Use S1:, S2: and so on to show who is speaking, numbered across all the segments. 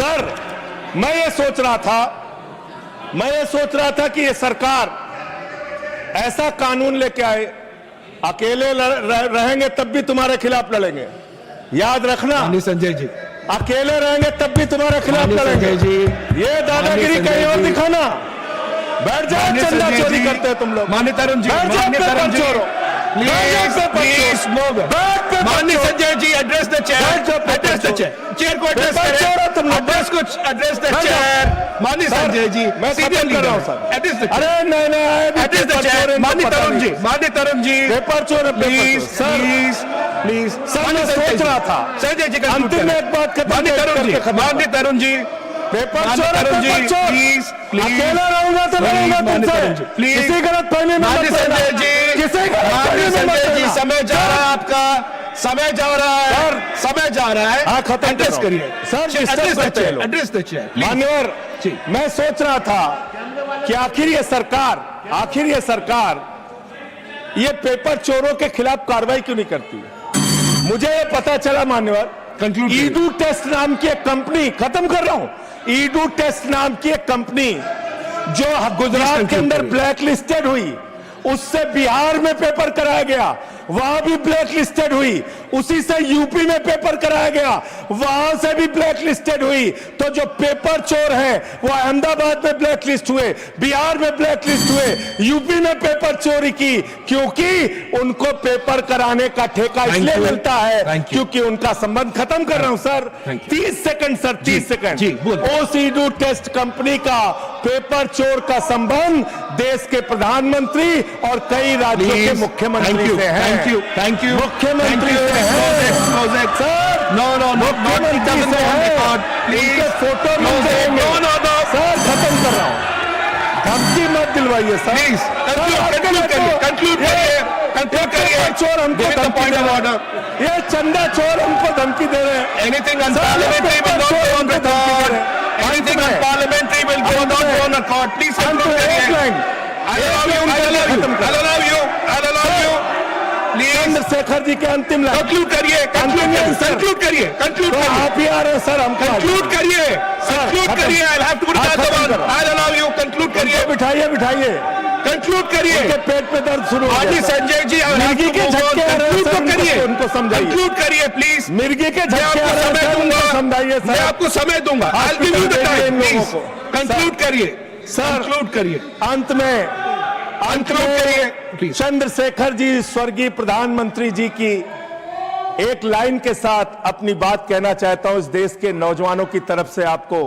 S1: Sir मैं ये सोच रहा था कि ये सरकार ऐसा कानून लेके आए, अकेले रहेंगे तब भी तुम्हारे खिलाफ लड़ेंगे, याद रखना।
S2: संजय जी,
S1: अकेले रहेंगे तब भी तुम्हारे खिलाफ लड़ेंगे जी। ये दादागिरी कहीं और दिखाना। बैठ जाओ, चंदा चोरी करते हैं तुम लोग।
S2: माननीय तरुण जी,
S1: बैठ जाओ, पेपर चोरो।
S2: प्लीज माननीय Sanjay ji, address the chair, address the chair, chair को एड्रेस करें, एड्रेस कुछ एड्रेस द चेयर। माननीय संजय जी,
S1: मैं सीरियस कर रहा हूं सर,
S2: एड्रेस द चेयर।
S1: अरे नहीं
S2: एड्रेस द चेयर। माननीय तरुण जी,
S1: पेपर चोर,
S2: प्लीज
S1: सर मैं सोच रहा था
S2: संजय जी
S1: अंतिम में एक बात खत्म।
S2: माननीय तरुण जी,
S1: पेपर चोर,
S2: प्लीज
S1: अकेला रहूंगा तो लड़ूंगा तुमसे। किसी गलत फहमी में मत
S2: संजय जी,
S1: किसी गलत फहमी में मत
S2: जी, समय जा रहा है आपका, समय जा रहा है, समय जा रहा है।
S1: हाँ, खत्म
S2: एड्रेस करिए
S1: सर,
S2: एड्रेस द चेयर।
S1: मान्यवर, मैं सोच रहा था कि आखिर ये सरकार ये पेपर चोरों के खिलाफ कार्रवाई क्यों नहीं करती। मुझे ये पता चला मान्यवर, ईडू टेस्ट नाम की एक कंपनी, खत्म कर रहा हूं, ईडू टेस्ट नाम की एक कंपनी जो गुजरात के अंदर ब्लैक लिस्टेड हुई, उससे बिहार में पेपर कराया गया, वहां भी ब्लैक लिस्टेड हुई। उसी से यूपी में पेपर कराया गया, वहां से भी ब्लैक लिस्टेड हुई। तो जो पेपर चोर हैं वो अहमदाबाद में ब्लैक लिस्ट हुए, बिहार में ब्लैक लिस्ट हुए, यूपी में पेपर चोरी की, क्योंकि उनको पेपर कराने का ठेका इसलिए मिलता है क्योंकि उनका संबंध, खत्म कर रहा हूं सर, 30 सेकंड सर, 30 सेकंड। ओसीडू टेस्ट कंपनी का पेपर चोर का संबंध देश के प्रधानमंत्री और कई राज्यों के मुख्यमंत्री से है।
S2: थैंक यू
S1: मुख्यमंत्री से है सर, मुख्यमंत्री से है, उनके फोटो मिल जाएंगे सर। खत्म कर रहा हूं, धमकी मत दिलवाइए सर, चोर हमको धमकी दे रहे हैं, ये चंदा चोर हमको धमकी दे रहे हैं।
S2: Anything unparliamentary will not go on record. Anything unparliamentary will go not go on record. Please conclude करिए। I'll allow you.
S1: Chandrashekhar ji के अंतिम लाइन
S2: कंक्लूड करिए।
S1: आप ही आ रहे हैं सर, हम
S2: कंक्लूड करिए। I'll have to put that one. I'll allow you. Conclude करिए।
S1: बिठाइए
S2: कंक्लूड करिए।
S1: उनके पेट पे दर्द शुरू हो गया।
S2: संजय जी,
S1: मिर्गी के झटके आ रहे हैं सर, उनको समझाइए।
S2: कंक्लूड करिए प्लीज।
S1: मिर्गी के झटके आ रहे हैं सर, उनको समझाइए सर।
S2: मैं आपको समय दूंगा। I'll give you the time, please. Conclude करिए सर, कंक्लूड करिए।
S1: अंत में चंद्रशेखर जी, स्वर्गीय प्रधानमंत्री जी की एक लाइन के साथ अपनी बात कहना चाहता हूं इस देश के नौजवानों की तरफ से आपको।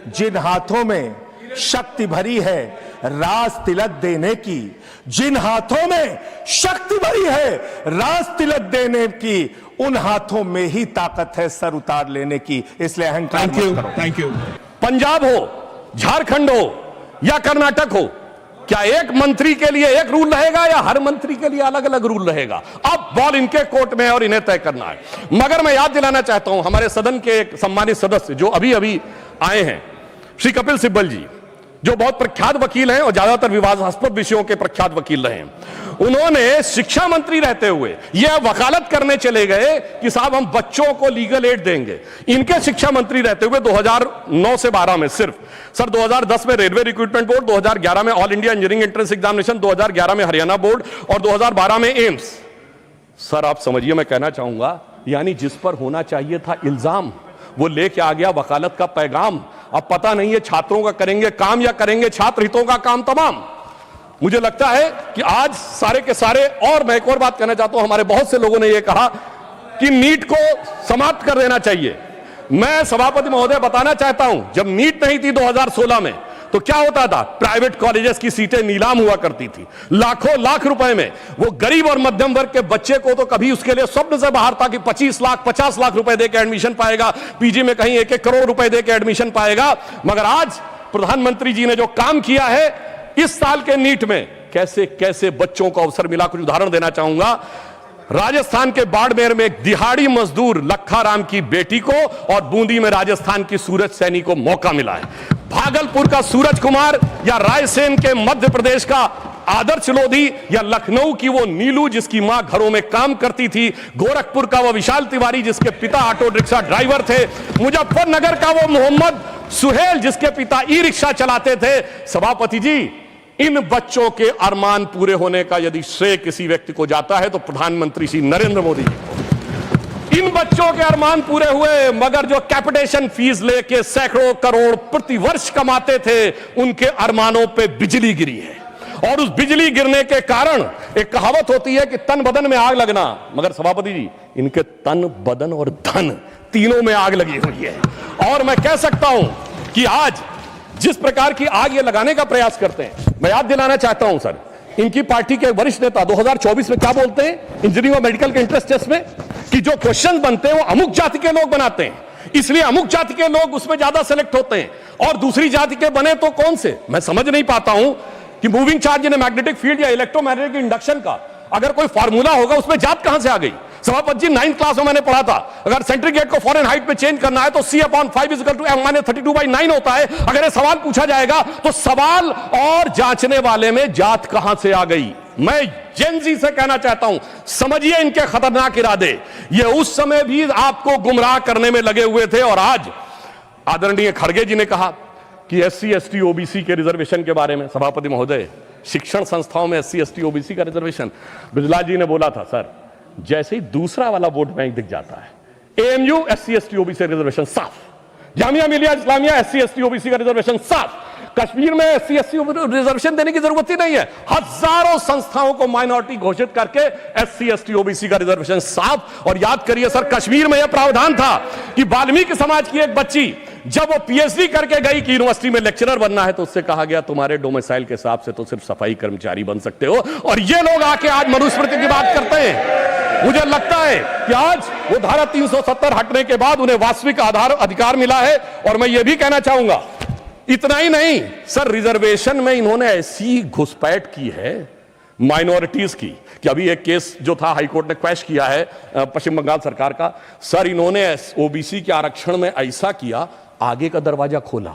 S1: जिन हाथों में शक्ति भरी है राज तिलक देने की, जिन हाथों में शक्ति भरी है राज तिलक देने की, उन हाथों में ही ताकत है सर उतार लेने की। इसलिए अहंकार मत करो।
S2: Thank you.
S3: पंजाब हो, झारखंड हो या कर्नाटक हो, क्या एक मंत्री के लिए एक रूल रहेगा या हर मंत्री के लिए अलग अलग रूल रहेगा? अब बॉल इनके कोर्ट में है और इन्हें तय करना है। मगर मैं याद दिलाना चाहता हूं हमारे सदन के एक सम्मानित सदस्य जो अभी अभी आए हैं, श्री कपिल सिब्बल जी, जो बहुत प्रख्यात वकील हैं और ज्यादातर विवादास्पद विषयों के प्रख्यात वकील रहे हैं। उन्होंने शिक्षा मंत्री रहते हुए यह वकालत करने चले गए कि साहब हम बच्चों को लीगल एड देंगे। इनके शिक्षा मंत्री रहते हुए 2009 से 12 में सिर्फ सर 2010 में रेलवे रिक्रूटमेंट बोर्ड, 2011 में all India engineering entrance examination, 2011 में हरियाणा बोर्ड और 2012 में एम्स। सर आप समझिए, मैं कहना चाहूंगा यानी जिस पर होना चाहिए था इल्जाम, वो लेके आ गया वकालत का पैगाम। अब पता नहीं है छात्रों का करेंगे काम या करेंगे छात्र हितों का काम तमाम। मुझे लगता है कि आज सारे के सारे, और मैं एक और बात कहना चाहता हूं, हमारे बहुत से लोगों ने यह कहा कि नीट को समाप्त कर देना चाहिए। मैं सभापति महोदय बताना चाहता हूं, जब नीट नहीं थी 2016 में तो क्या होता था, प्राइवेट कॉलेजेस की सीटें नीलाम हुआ करती थी लाखों लाख रुपए में। वो गरीब और मध्यम वर्ग के बच्चे को तो कभी उसके लिए स्वप्न से बाहर था कि 25 लाख 50 लाख रुपए देकर एडमिशन पाएगा, पीजी में कहीं 1-1 करोड़ रुपए देकर एडमिशन पाएगा। मगर आज प्रधानमंत्री जी ने जो काम किया है इस साल के नीट में, कैसे कैसे बच्चों को अवसर मिला। कुछ उदाहरण देना चाहूंगा। राजस्थान के बाड़मेर में एक दिहाड़ी मजदूर लखा की बेटी को और बूंदी में राजस्थान की सूरज सैनी को मौका मिला है। भागलपुर का सूरज कुमार या रायसेन के मध्य प्रदेश का आदर्श लोधी या लखनऊ की वो नीलू जिसकी मां घरों में काम करती थी, गोरखपुर का वो विशाल तिवारी जिसके पिता ऑटो रिक्शा ड्राइवर थे, मुजफ्फरनगर का वो मोहम्मद सुहेल जिसके पिता ई रिक्शा चलाते थे। सभापति जी, इन बच्चों के अरमान पूरे होने का यदि श्रेय किसी व्यक्ति को जाता है तो प्रधानमंत्री श्री नरेंद्र मोदी जी को। इन बच्चों के अरमान पूरे हुए, मगर जो कैपिटेशन फीस लेके सैकड़ों करोड़ प्रति वर्ष कमाते थे, उनके अरमानों पे बिजली गिरी है। और उस बिजली गिरने के कारण एक कहावत होती है कि तन बदन में आग लगना, मगर सभापति जी इनके तन बदन और धन तीनों में आग लगी हुई है। और मैं कह सकता हूं कि आज जिस प्रकार की आग ये लगाने का प्रयास करते हैं, मैं याद दिलाना चाहता हूं सर, इनकी पार्टी के वरिष्ठ नेता 2024 में क्या बोलते हैं इंजीनियरिंग और मेडिकल के इंट्रेंस टेस्ट में, कि जो क्वेश्चन बनते हैं वो अमुक जाति के लोग बनाते हैं, इसलिए अमुक जाति के लोग उसमें ज्यादा सेलेक्ट होते हैं, और दूसरी जाति के बने तो कौन से। मैं समझ नहीं पाता हूं कि moving charge in magnetic field या इलेक्ट्रोमैग्नेटिक इंडक्शन का अगर कोई फार्मूला होगा, उसमें जात कहां से आ गई। सभापति जी 9th क्लास में मैंने पढ़ा था, अगर सेंट्रीग्रेड को फॉरेन हाइट में चेंज करना है तो C/5 = M-32/9 होता है। अगर ये सवाल पूछा जाएगा तो सवाल और जांचने वाले में जात कहां से आ गई। मैं जेनजी से कहना चाहता हूं, समझिए इनके खतरनाक इरादे। ये उस समय भी आपको गुमराह करने में लगे हुए थे, और आज आदरणीय खड़गे जी ने कहा कि SC ST OBC के रिजर्वेशन के बारे में। सभापति महोदय, शिक्षण संस्थाओं में SC ST OBC का रिजर्वेशन, बिजला जी ने बोला था सर, जैसे ही दूसरा वाला वोट बैंक दिख जाता है, AMU SC ST OBC reservation साफ, Jamia Millia Islamia SC ST OBC का रिजर्वेशन साफ, कश्मीर में SC ST रिजर्वेशन देने की जरूरत ही नहीं है। हजारों संस्थाओं को माइनॉरिटी घोषित करके SC ST OBC का रिजर्वेशन साफ। और याद करिए सर, कश्मीर में यह प्रावधान था कि वाल्मीकि समाज की एक बच्ची जब वो PhD करके गई कि यूनिवर्सिटी में लेक्चरर बनना है, तो उससे कहा गया तुम्हारे डोमिसाइल के हिसाब से तो सिर्फ सफाई कर्मचारी बन सकते हो। और ये लोग आके आज मनुस्मृति की बात करते हैं। मुझे लगता है कि आज वो धारा 370 हटने के बाद उन्हें वास्तविक अधिकार मिला है। और मैं ये भी कहना चाहूंगा, इतना ही नहीं सर, रिजर्वेशन में इन्होंने ऐसी घुसपैठ की है माइनॉरिटीज की कि अभी एक केस जो था हाईकोर्ट ने क्वैश किया है पश्चिम बंगाल सरकार का। सर, इन्होंने OBC के आरक्षण में ऐसा किया, आगे का दरवाजा खोला,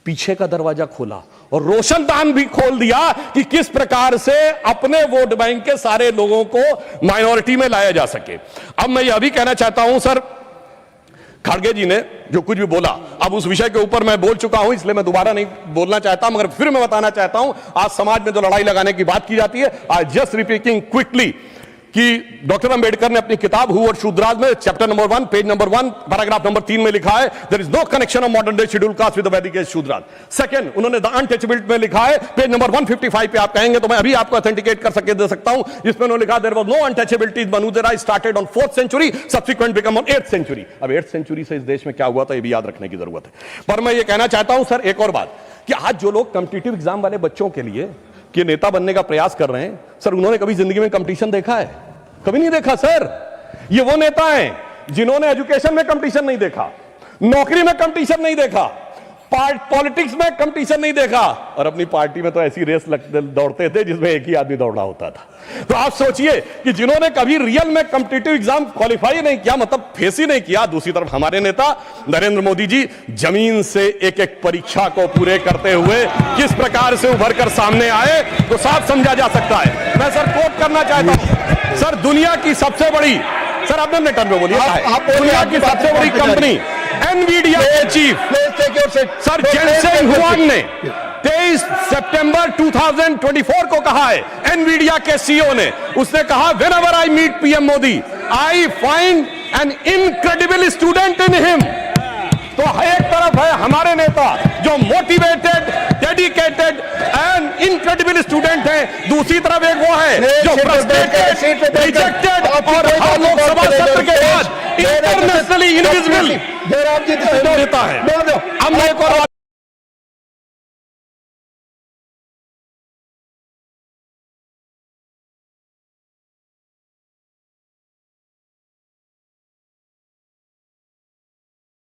S3: पीछे का दरवाजा खोला, और रोशनदान भी खोल दिया कि किस प्रकार से अपने वोट बैंक के सारे लोगों को माइनॉरिटी में लाया जा सके। अब मैं यह भी कहना चाहता हूं सर, खड़गे जी ने जो कुछ भी बोला, अब उस विषय के ऊपर मैं बोल चुका हूं, इसलिए मैं दोबारा नहीं बोलना चाहता, मगर फिर मैं बताना चाहता हूं, आज समाज में जो लड़ाई लगाने की बात की जाती है, आई जस्ट रिपीटिंग क्विकली कि डॉक्टर अंबेडकर ने अपनी किताब हु और शूद्राज में chapter number 1 page number 1 paragraph number 3 में लिखा है, there is no connection of modern day scheduled caste with the Vedic age Shudras. Second, उन्होंने द अनटचेबिलिटी में लिखा है, पेज नंबर 155 पे आप कहेंगे तो मैं अभी आपको ऑथेंटिकेट कर सके दे सकता हूं, जिसमें उन्होंने लिखा देयर वाज नो अनटचेबिलिटी मनुदेरा started on 4th century, subsequent become on 8th century. अब 8th सेंचुरी से इस देश में क्या हुआ था, ये भी याद रखने की जरूरत है। पर मैं ये कहना चाहता हूं सर एक और बात, कि आज जो लोग कॉम्पिटिटिव एग्जाम वाले बच्चों के लिए कि नेता बनने का प्रयास कर रहे हैं, सर उन्होंने कभी जिंदगी में कंपटीशन देखा है? कभी नहीं देखा सर। ये वो नेता हैं जिन्होंने एजुकेशन में कंपटीशन नहीं देखा, नौकरी में कंपटीशन नहीं देखा, पॉलिटिक्स में कंपटीशन नहीं देखा, और अपनी पार्टी में तो ऐसी रेस दौड़ते थे जिसमें एक ही आदमी दौड़ना होता था। तो आप सोचिए कि जिन्होंने कभी रियल में कॉम्पिटिटिव एग्जाम क्वालिफाई नहीं किया, मतलब फेस ही नहीं किया। दूसरी तरफ हमारे नेता नरेंद्र मोदी जी जमीन से एक एक परीक्षा को पूरे करते हुए किस प्रकार से उभर कर सामने आए, तो साफ समझा जा सकता है। मैं सर कोट करना चाहता हूं सर, दुनिया की सबसे बड़ी, सर आपने अपने टर्म में बोलिए, दुनिया की सबसे बड़ी कंपनी एनवीडिया के चीफ सर जेनसेन हुआंग ने 23 सितंबर 2024 को कहा है, एनवीडिया के CEO ने, उसने कहा whenever I meet PM Modi I find an incredible student in him. तो एक तरफ है हमारे नेता जो motivated, dedicated and incredible student है, दूसरी तरफ एक वो है जो फ्रस्ट्रेटेड, रिजेक्टेड और हर लोकसभा सत्र के बाद इंटरनेशनली इनविजिबल नेता है। अब मैं एक और